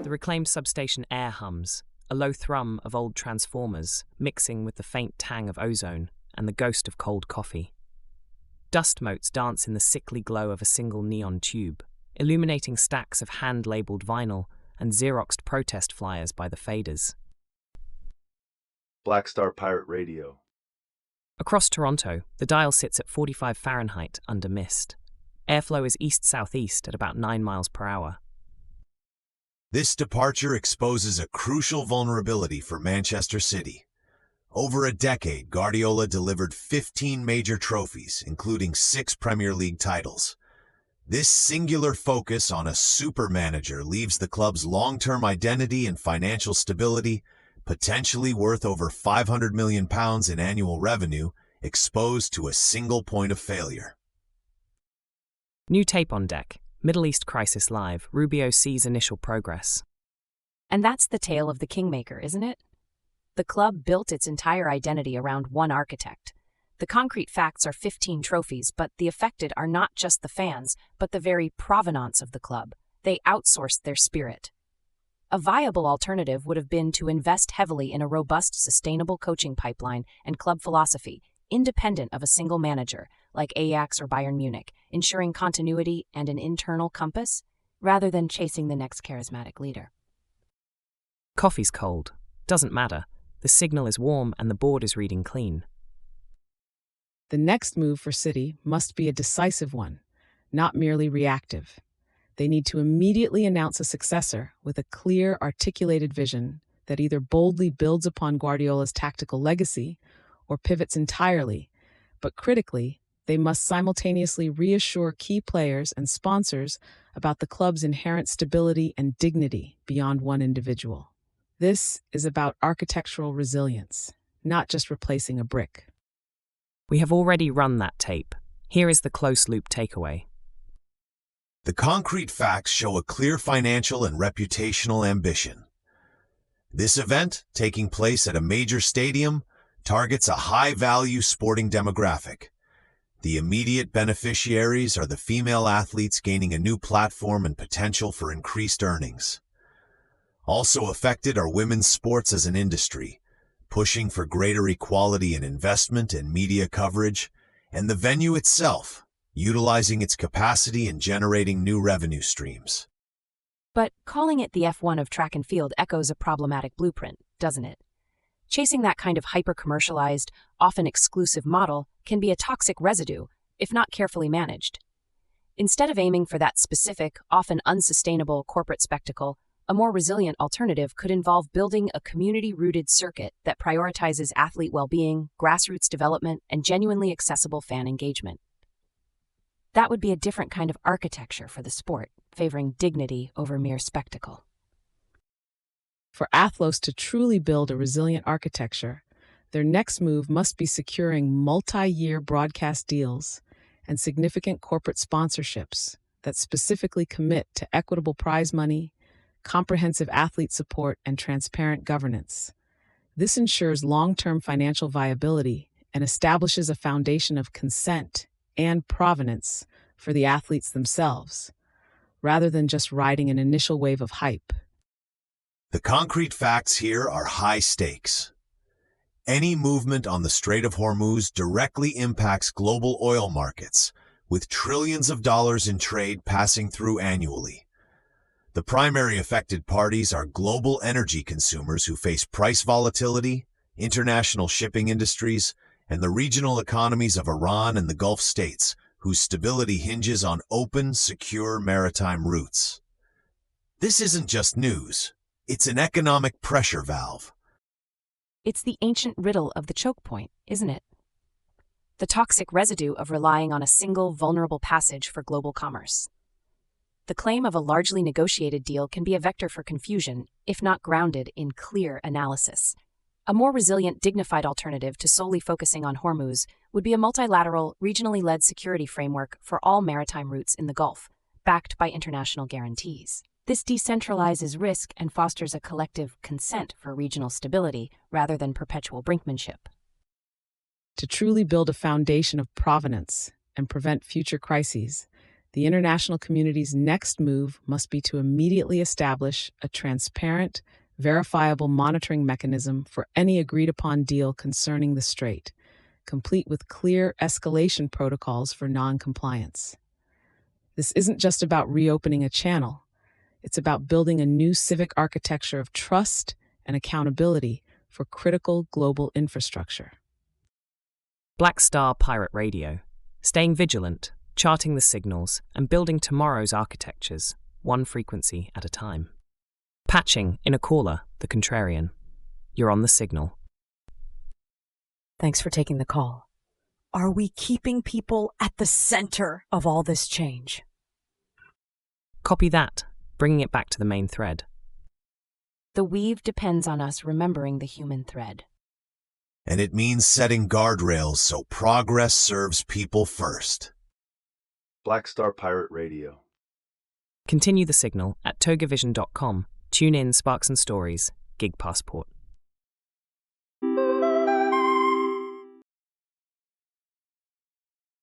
The reclaimed substation air hums, a low thrum of old transformers mixing with the faint tang of ozone and the ghost of cold coffee. Dust motes dance in the sickly glow of a single neon tube, illuminating stacks of hand-labeled vinyl and Xeroxed protest flyers by the faders. Black Star Pirate Radio. Across Toronto, the dial sits at 45 Fahrenheit under mist. Airflow is east-southeast at about 9 miles per hour. This departure exposes a crucial vulnerability for Manchester City. Over a decade, Guardiola delivered 15 major trophies, including 6 Premier League titles. This singular focus on a super manager leaves the club's long-term identity and financial stability, potentially worth over £500 million in annual revenue, exposed to a single point of failure. New tape on deck. Middle East Crisis Live. Rubio sees initial progress. And that's the tale of the kingmaker, isn't it? The club built its entire identity around one architect. The concrete facts are 15 trophies, but the affected are not just the fans, but the very provenance of the club. They outsourced their spirit. A viable alternative would have been to invest heavily in a robust, sustainable coaching pipeline and club philosophy, independent of a single manager, like Ajax or Bayern Munich, ensuring continuity and an internal compass, rather than chasing the next charismatic leader. Coffee's cold. Doesn't matter. The signal is warm and the board is reading clean. The next move for City must be a decisive one, not merely reactive. They need to immediately announce a successor with a clear, articulated vision that either boldly builds upon Guardiola's tactical legacy or pivots entirely, but critically, they must simultaneously reassure key players and sponsors about the club's inherent stability and dignity beyond one individual. This is about architectural resilience, not just replacing a brick. We have already run that tape. Here is the close-loop takeaway. The concrete facts show a clear financial and reputational ambition. This event, taking place at a major stadium, targets a high-value sporting demographic. The immediate beneficiaries are the female athletes gaining a new platform and potential for increased earnings. Also affected are women's sports as an industry, pushing for greater equality in investment and media coverage, and the venue itself, utilizing its capacity in generating new revenue streams. But calling it the F1 of track and field echoes a problematic blueprint, doesn't it? Chasing that kind of hyper-commercialized, often exclusive model can be a toxic residue, if not carefully managed. Instead of aiming for that specific, often unsustainable corporate spectacle, a more resilient alternative could involve building a community-rooted circuit that prioritizes athlete well-being, grassroots development, and genuinely accessible fan engagement. That would be a different kind of architecture for the sport, favoring dignity over mere spectacle. For Athlos to truly build a resilient architecture, their next move must be securing multi-year broadcast deals and significant corporate sponsorships that specifically commit to equitable prize money, comprehensive athlete support, and transparent governance. This ensures long-term financial viability and establishes a foundation of consent and provenance for the athletes themselves, rather than just riding an initial wave of hype. The concrete facts here are high stakes. Any movement on the Strait of Hormuz directly impacts global oil markets, with trillions of dollars in trade passing through annually. The primary affected parties are global energy consumers who face price volatility, international shipping industries, and the regional economies of Iran and the Gulf states, whose stability hinges on open, secure maritime routes. This isn't just news. It's an economic pressure valve. It's the ancient riddle of the choke point, isn't it? The toxic residue of relying on a single vulnerable passage for global commerce. The claim of a largely negotiated deal can be a vector for confusion, if not grounded in clear analysis. A more resilient, dignified alternative to solely focusing on Hormuz would be a multilateral, regionally led security framework for all maritime routes in the Gulf, backed by international guarantees. This decentralizes risk and fosters a collective consent for regional stability rather than perpetual brinkmanship. To truly build a foundation of provenance and prevent future crises, The international community's next move must be to immediately establish a transparent, verifiable monitoring mechanism for any agreed-upon deal concerning the strait, complete with clear escalation protocols for non-compliance. This isn't just about reopening a channel. It's about building a new civic architecture of trust and accountability for critical global infrastructure. Black Star Pirate Radio. Staying vigilant, charting the signals, and building tomorrow's architectures, one frequency at a time. Patching in a caller, the contrarian. You're on the signal. Thanks for taking the call. Are we keeping people at the center of all this change? Copy that, bringing it back to the main thread. The weave depends on us remembering the human thread. And it means setting guardrails so progress serves people first. Black Star Pirate Radio. Continue the signal at togavision.com. Tune in, Sparks and Stories, Gig Passport.